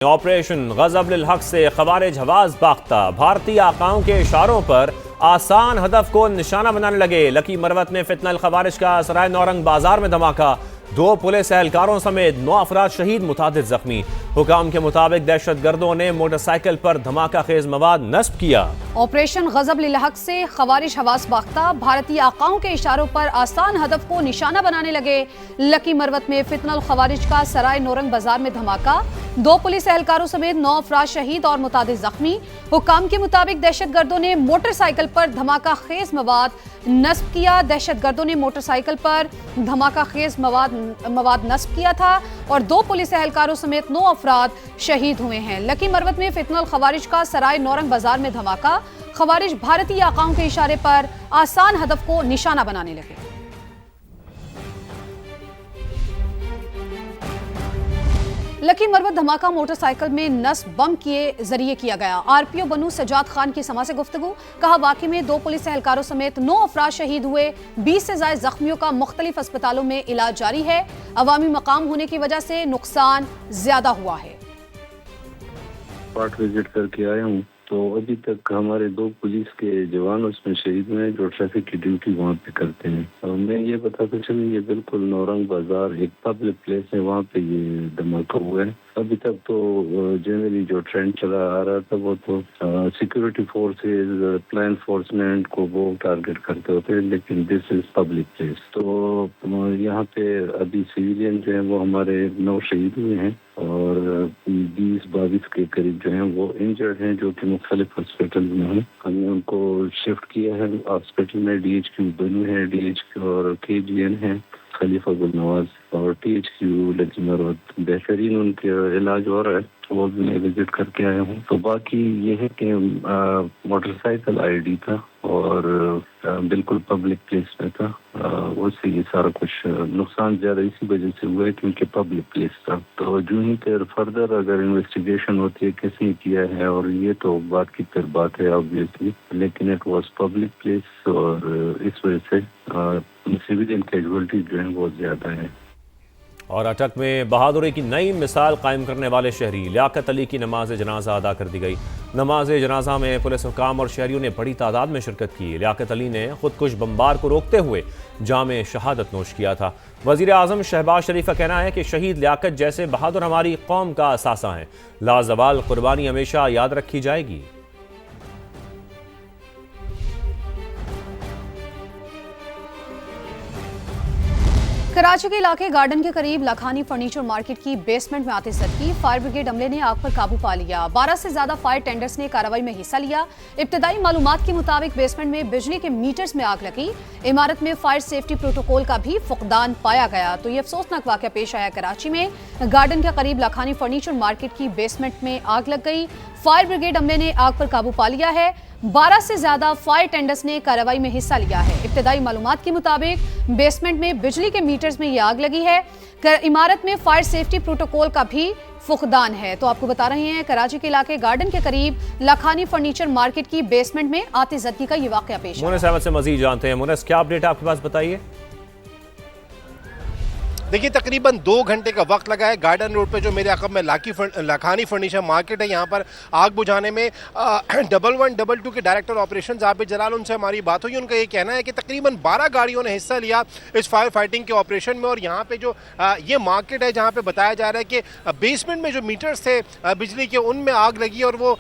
Operation غضب للحق سے خوارج حواس باختہ، بھارتی آقاؤں کے اشاروں پر آسان ہدف کو نشانہ بنانے لگے۔ لکی مروت میں فتنہ الخوارج کا سرائے نورنگ بازار میں دھماکہ، 2 پولیس اہلکاروں سمیت 9 افراد شہید، متعدد زخمی۔ حکام کے مطابق دہشت گردوں نے موٹر سائیکل پر دھماکہ خیز مواد نصب کیا۔ آپریشن غضب للحق سے خوارج حواس باختہ، بھارتی آقاؤں کے اشاروں پر آسان ہدف کو نشانہ بنانے لگے۔ لکی مروت میں فتنہ الخوارج کا سرائے نورنگ بازار میں دھماکہ، 2 پولیس اہلکاروں سمیت 9 افراد شہید اور متعدد زخمی۔ حکام کے مطابق دہشت گردوں نے موٹر سائیکل پر دھماکہ خیز مواد نصب کیا۔ دہشت گردوں نے موٹر سائیکل پر دھماکہ خیز مواد نصب کیا تھا اور 2 پولیس اہلکاروں سمیت 9 افراد شہید ہوئے ہیں۔ لکی مروت میں فتنہ الخوارج کا سرائے نورنگ بازار میں دھماکہ، خوارج بھارتی آقاؤں کے اشارے پر آسان ہدف کو نشانہ بنانے لگے۔ لکی مروت دھماکہ موٹر سائیکل میں نصب بم کے ذریعے کیا گیا۔ آر پی او بنو سجاد خان کی سما سے گفتگو، کہا واقعے میں 2 پولیس اہلکاروں سمیت 9 افراد شہید ہوئے، 20 سے زائد زخمیوں کا مختلف اسپتالوں میں علاج جاری ہے۔ عوامی مقام ہونے کی وجہ سے نقصان زیادہ ہوا ہے۔ پارٹ وزٹ کر کے آیا ہوں تو ابھی تک ہمارے 2 پولیس کے جوان اس میں شہید ہوئے جو ٹریفک کی ڈیوٹی وہاں پہ کرتے ہیں۔ اور میں یہ بتاتا چلوں یہ بالکل نورنگ بازار ایک پبلک پلیس ہے، وہاں پہ یہ دھماکہ ہوا ہے۔ ابھی تک تو جنرلی جو ٹرینڈ چلا آ رہا تھا وہ تو سیکورٹی فورسز، لا انفورسمنٹ کو وہ ٹارگٹ کرتے ہوتے ہیں، لیکن دس از پبلک پلیس۔ تو یہاں پہ ابھی سویلین جو ہیں وہ ہمارے 9 شہید ہوئے ہیں اور 20-22 کے قریب جو ہیں وہ انجرڈ ہیں، جو کہ مختلف ہاسپٹل میں ہیں۔ ہم نے ان کو شفٹ کیا ہے ہاسپٹل میں، ڈی ایچ کیو بنو ہے، ڈی ایچ کیو اور کے جی این ہے خلیفہ گل نواز، اور ٹی ایچ کیو لکی مروت بہترین ان کا علاج ہو رہا ہے، وہ بھی میں وزٹ کر کے آیا ہوں۔ تو باقی یہ ہے کہ موٹر سائیکل آئی ڈی تھا اور بالکل پبلک پلیس پہ تھا، اس سے یہ سارا کچھ نقصان زیادہ اسی وجہ سے ہوا ہے کیونکہ پبلک پلیس تھا۔ تو جو ہی پھر فردر اگر انویسٹیگیشن ہوتی ہے کس نے کیا ہے، اور یہ تو بات کی پھر بات ہے آبویسلی، لیکن اٹ واز پبلک پلیس اور اس وجہ سے سویلین کیجویلٹی جو ہیں بہت زیادہ ہیں۔ اور اٹک میں بہادری کی نئی مثال قائم کرنے والے شہری لیاقت علی کی نماز جنازہ ادا کر دی گئی۔ نماز جنازہ میں پولیس حکام اور شہریوں نے بڑی تعداد میں شرکت کی۔ لیاقت علی نے خودکش بمبار کو روکتے ہوئے جام شہادت نوش کیا تھا۔ وزیر اعظم شہباز شریف کا کہنا ہے کہ شہید لیاقت جیسے بہادر ہماری قوم کا اثاثہ ہیں، لازوال قربانی ہمیشہ یاد رکھی جائے گی۔ کراچی کے علاقے گارڈن کے قریب لکھانی فرنیچر مارکیٹ کی بیسمنٹ میں آتش زدگی، فائر بریگیڈ عملے نے آگ پر قابو پا لیا۔ 12 سے زیادہ فائر ٹینڈرز نے کارروائی میں حصہ لیا۔ ابتدائی معلومات کے مطابق بیسمنٹ میں بجلی کے میٹرز میں آگ لگی، عمارت میں فائر سیفٹی پروٹوکول کا بھی فقدان پایا گیا۔ تو یہ افسوسناک واقعہ پیش آیا کراچی میں، گارڈن کے قریب لکھانی فرنیچر مارکیٹ کی بیسمنٹ میں آگ لگ گئی، فائر بریگیڈ عملے نے آگ پر قابو پا لیا ہے۔ 12 سے زیادہ فائر ٹینڈرز نے کارروائی میں حصہ لیا ہے۔ ابتدائی معلومات کے مطابق بیسمنٹ میں بجلی کے میٹرز میں یہ آگ لگی ہے، عمارت میں فائر سیفٹی پروٹوکول کا بھی فقدان ہے۔ تو آپ کو بتا رہے ہیں کراچی کے علاقے گارڈن کے قریب لکھانی فرنیچر مارکیٹ کی بیسمنٹ میں آتش زدگی کا یہ واقعہ پیش آیا۔ مونس احمد سے مزید جانتے ہیں۔ مونس، کیا اپڈیٹ آپ کے پاس بتائیے؟ دیکھیے تقریباً 2 گھنٹے کا وقت لگا ہے گارڈن روڈ پہ جو میرے عقب میں لکھانی فرنیچر مارکیٹ ہے، یہاں پر آگ بجھانے میں 1122 کے ڈائریکٹر آپریشنز عابد جلال، ان سے ہماری بات ہوئی۔ ان کا یہ کہنا ہے کہ تقریباً 12 گاڑیوں نے حصہ لیا اس فائر فائٹنگ کے آپریشن میں، اور یہاں پہ جو یہ مارکیٹ ہے جہاں پہ بتایا جا رہا ہے کہ بیسمنٹ میں جو میٹرز تھے بجلی کے ان میں آگ لگی، اور وہ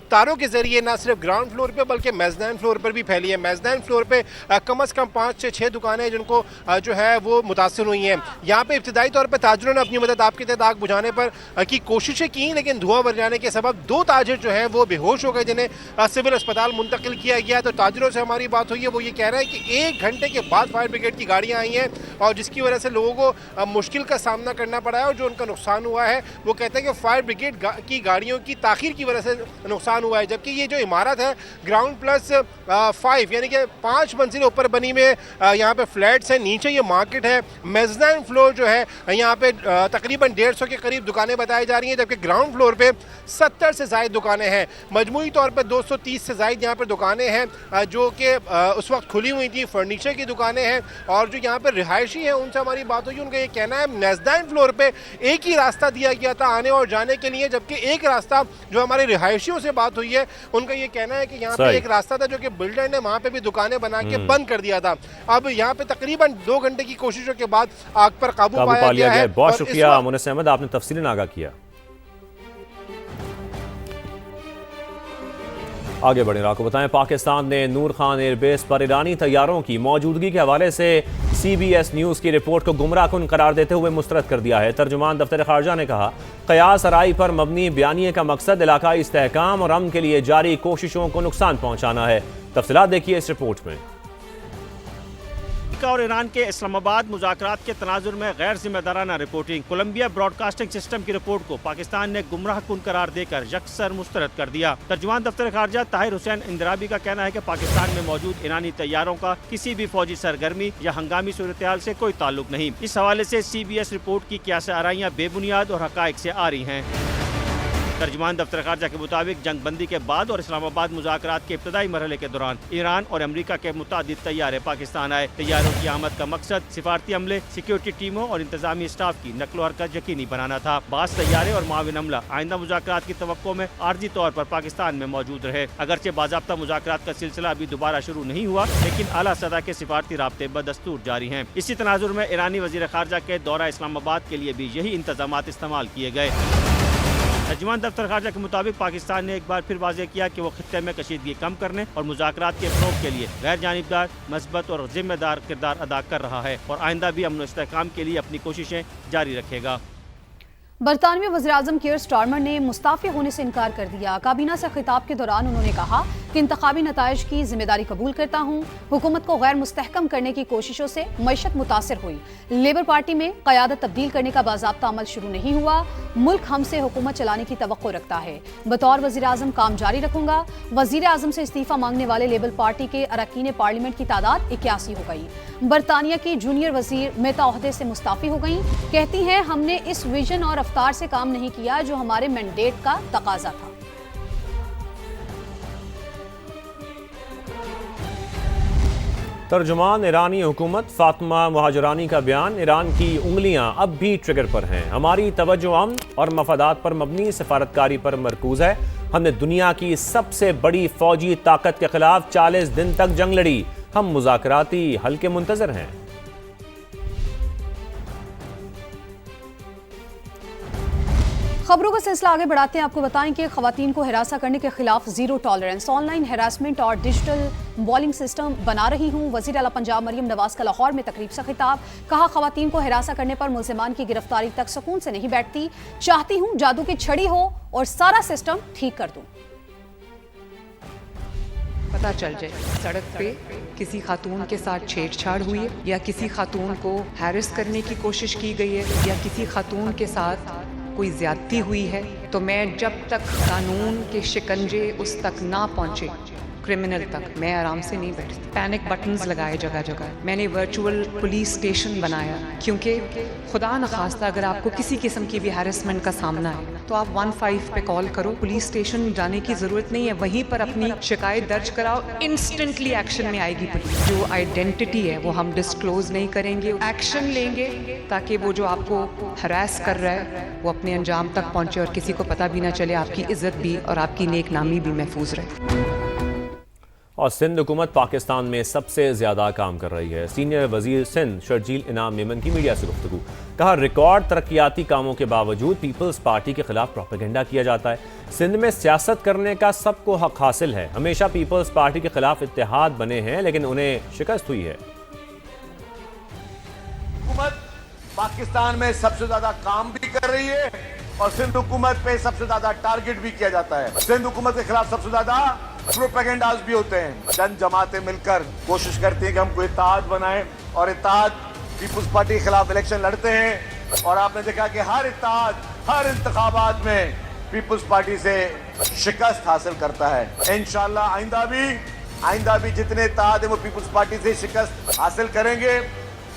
تاروں کے ذریعے نہ صرف گراؤنڈ فلور پہ بلکہ میزنائن فلور پر بھی پھیلی ہے۔ میزنائن فلور پہ کم از کم 5 سے 6 دکانیں جن کو جو ہے وہ متاثر ہوئی ہیں۔ یہاں پہ ابتدائی طور پہ تاجروں نے اپنی مدد آپ کے تحت آگ بجھانے پر کی کوششیں کی، لیکن دھواں بھر جانے کے سبب 2 تاجر جو ہیں وہ بے ہوش ہو گئے، جنہیں سول اسپتال منتقل کیا گیا۔ تو تاجروں سے ہماری بات ہوئی ہے، وہ یہ کہہ رہے ہیں کہ 1 گھنٹے کے بعد فائر بریگیڈ کی گاڑیاں آئی ہیں، اور جس کی وجہ سے لوگوں کو مشکل کا سامنا کرنا پڑا ہے، اور جو ان کا نقصان ہوا ہے وہ کہتے ہیں کہ فائر بریگیڈ کی گاڑیوں کی تاخیر کی وجہ سے نقصان ہوا ہے۔ جبکہ یہ جو عمارت ہے گراؤنڈ پلس 5 یعنی کہ 5 منزل اوپر بنی میں یہاں پہ فلیٹس ہیں، نیچے یہ مارکیٹ ہے، میزنائن فلور فلور جو ہے یہاں پہ تقریباً 150 کے قریب دکانیں بتائی جا رہی ہیں، جبکہ گراؤنڈ فلور پہ 70 سے زائد دکانیں ہیں۔ مجموعی طور پہ 230 سے زائد یہاں پہ دکانیں ہیں جو کہ اس وقت کھلی ہوئی تھیں، فرنیچر کی دکانیں ہیں، اور جو یہاں پہ رہائشی ہیں ان سے ہماری بات ہوئی، ان کا یہ کہنا ہے میزدائن فلور پہ ایک ہی راستہ دیا گیا تھا آنے اور جانے کے لیے، جبکہ ایک راستہ جو ہمارے رہائشیوں سے بات ہوئی ہے ان کا یہ کہنا ہے کہ یہاں پہ ایک راستہ تھا جو کہ بلڈر نے وہاں پہ بھی دکانیں بنا کے بند کر دیا تھا۔ اب یہاں پہ تقریباً 2 گھنٹے کی کوششوں کے بعد آگ پر قابو پایا گیا ہے۔ بہت شکریہ مونس احمد، آپ نے تفصیلاً آگاہ کیا۔ آگے بڑھیں، آپ کو بتائیں پاکستان نے نور خان ایئر بیس پر ایرانی طیاروں کی موجودگی کے حوالے سے سی بی ایس نیوز کی رپورٹ کو گمراہ کن قرار دیتے ہوئے مسترد کر دیا ہے۔ ترجمان دفتر خارجہ نے کہا قیاس آرائی پر مبنی بیانیے کا مقصد علاقائی استحکام اور امن کے لیے جاری کوششوں کو نقصان پہنچانا ہے۔ تفصیلات دیکھیے اس رپورٹ میں۔ امریکہ اور ایران کے اسلام آباد مذاکرات کے تناظر میں غیر ذمہ دارانہ reporting, Columbia broadcasting system کی رپورٹ کو پاکستان نے گمراہ کن قرار دے کر یکسر مسترد کر دیا۔ ترجمان دفتر خارجہ طاہر حسین اندرابی کا کہنا ہے کہ پاکستان میں موجود ایرانی طیاروں کا کسی بھی فوجی سرگرمی یا ہنگامی صورتحال سے کوئی تعلق نہیں۔ اس حوالے سے سی بی ایس رپورٹ کی قیاس آرائیاں بے بنیاد اور حقائق سے آ رہی ہیں۔ ترجمان دفتر خارجہ کے مطابق جنگ بندی کے بعد اور اسلام آباد مذاکرات کے ابتدائی مرحلے کے دوران ایران اور امریکہ کے متعدد طیارے پاکستان آئے۔ طیاروں کی آمد کا مقصد سفارتی عملے، سیکیورٹی ٹیموں اور انتظامی اسٹاف کی نقل و حرکت یقینی بنانا تھا۔ بعض طیارے اور معاون عملہ آئندہ مذاکرات کی توقع میں عارضی طور پر پاکستان میں موجود رہے۔ اگرچہ باضابطہ مذاکرات کا سلسلہ ابھی دوبارہ شروع نہیں ہوا، لیکن اعلیٰ سطح کے سفارتی رابطے بدستور جاری ہیں۔ اسی تناظر میں ایرانی وزیر خارجہ کے دورہ اسلام آباد کے لیے بھی یہی انتظامات استعمال کیے گئے۔ ترجمان دفتر خارجہ کے مطابق پاکستان نے ایک بار پھر واضح کیا کہ وہ خطے میں کشیدگی کم کرنے اور مذاکرات کے فروغ کے لیے غیر جانبدار، مثبت اور ذمہ دار کردار ادا کر رہا ہے اور آئندہ بھی امن و استحکام کے لیے اپنی کوششیں جاری رکھے گا۔ برطانوی وزیراعظم کیئر سٹارمر نے مستعفی ہونے سے انکار کر دیا۔ کابینہ سے خطاب کے دوران انہوں نے کہا کہ انتخابی نتائج کی ذمہ داری قبول کرتا ہوں۔ حکومت کو غیر مستحکم کرنے کی کوششوں سے معیشت متاثر ہوئی۔ لیبر پارٹی میں قیادت تبدیل کرنے کا باضابطہ عمل شروع نہیں ہوا۔ ملک ہم سے حکومت چلانے کی توقع رکھتا ہے۔ بطور وزیراعظم کام جاری رکھوں گا۔ وزیر اعظم سے استعفیٰ مانگنے والے لیبر پارٹی کے اراکین پارلیمنٹ کی تعداد 81 ہو گئی۔ برطانیہ کی جونیئر وزیر میتا عہدے سے مستعفی ہو گئیں۔ کہتی ہیں ہم نے اس ویژن اور رفتار سے کام نہیں کیا جو ہمارے مینڈیٹ کا تقاضا تھا۔ ترجمان ایرانی حکومت فاطمہ مہاجرانی کا بیان، ایران کی انگلیاں اب بھی ٹریگر پر ہیں۔ ہماری توجہ امن اور مفادات پر مبنی سفارتکاری پر مرکوز ہے۔ ہم نے دنیا کی سب سے بڑی فوجی طاقت کے خلاف 40 دن تک جنگ لڑی۔ ہم مذاکراتی حل کے منتظر ہیں۔ خبروں کا سلسلہ آگے بڑھاتے ہیں، آپ کو بتائیں کہ خواتین کو ہراساں کرنے کے خلاف zero tolerance, on line harassment اور ڈیجیٹل بالنگ سسٹم بنا رہی ہوں۔ وزیر اعلیٰ پنجاب مریم نواز کا لاہور میں تقریب سے خطاب، کہا خواتین کو ہراساں کرنے پر ملزمان کی گرفتاری تک سکون سے نہیں بیٹھتی، چاہتی ہوں جادو کی چھڑی ہو اور سارا سسٹم ٹھیک کر دوں۔ پتہ چل جائے سڑک پہ کسی خاتون کے ساتھ چھیڑ چھاڑ ہوئی ہے یا کسی خاتون کو ہیرس کرنے کی کوشش کی گئی ہے یا کسی خاتون کے ساتھ کوئی زیادتی ہوئی ہے، تو میں جب تک قانون کے شکنجے اس تک نہ پہنچے کرمنل تک، میں آرام سے نہیں بیٹھتی۔ پینک بٹنز لگائے جگہ جگہ، میں نے ورچوئل پولیس اسٹیشن بنایا، کیونکہ خدا نخواستہ اگر آپ کو کسی قسم کی بھی ہیرسمنٹ کا سامنا ہے تو آپ 15 پہ کال کرو، پولیس اسٹیشن جانے کی ضرورت نہیں ہے، وہیں پر اپنی شکایت درج کراؤ، انسٹنٹلی ایکشن میں آئے گی پولیس۔ جو آئیڈینٹی ہے وہ ہم ڈسکلوز نہیں کریں گے، ایکشن لیں گے تاکہ وہ جو آپ کو ہراس کر رہا ہے وہ اپنے انجام تک پہنچے اور کسی کو پتہ بھی نہ چلے، آپ کی عزت بھی اور آپ کی نیک نامی بھی محفوظ رہے۔ اور سندھ حکومت پاکستان میں سب سے زیادہ کام کر رہی ہے۔ سینئر وزیر سندھ شرجیل انعام میمن کی میڈیا سے گفتگو، کہا ریکارڈ ترقیاتی کاموں کے باوجود پیپلز پارٹی کے خلاف پروپیگنڈا کیا جاتا ہے۔ سندھ میں سیاست کرنے کا سب کو حق حاصل ہے، ہمیشہ پیپلز پارٹی کے خلاف اتحاد بنے ہیں لیکن انہیں شکست ہوئی ہے۔ حکومت پاکستان میں سب سے زیادہ کام بھی کر رہی ہے اور سندھ حکومت پہ سب سے زیادہ ٹارگٹ بھی کیا جاتا ہے۔ سندھ حکومت کے خلاف سب سے زیادہ پروپیگنڈاز بھی ہوتے ہیں۔ چند جماعتیں مل کر کوشش کرتی ہیں کہ ہم کو اتحاد بنائیں اور اتحاد پیپلز پارٹی کے خلاف الیکشن لڑتے ہیں، اور آپ نے دیکھا کہ ہر اتحاد ہر انتخابات میں پیپلز پارٹی سے شکست حاصل کرتا ہے۔ انشاءاللہ آئندہ بھی جتنے اتحاد ہیں وہ پیپلز پارٹی سے شکست حاصل کریں گے۔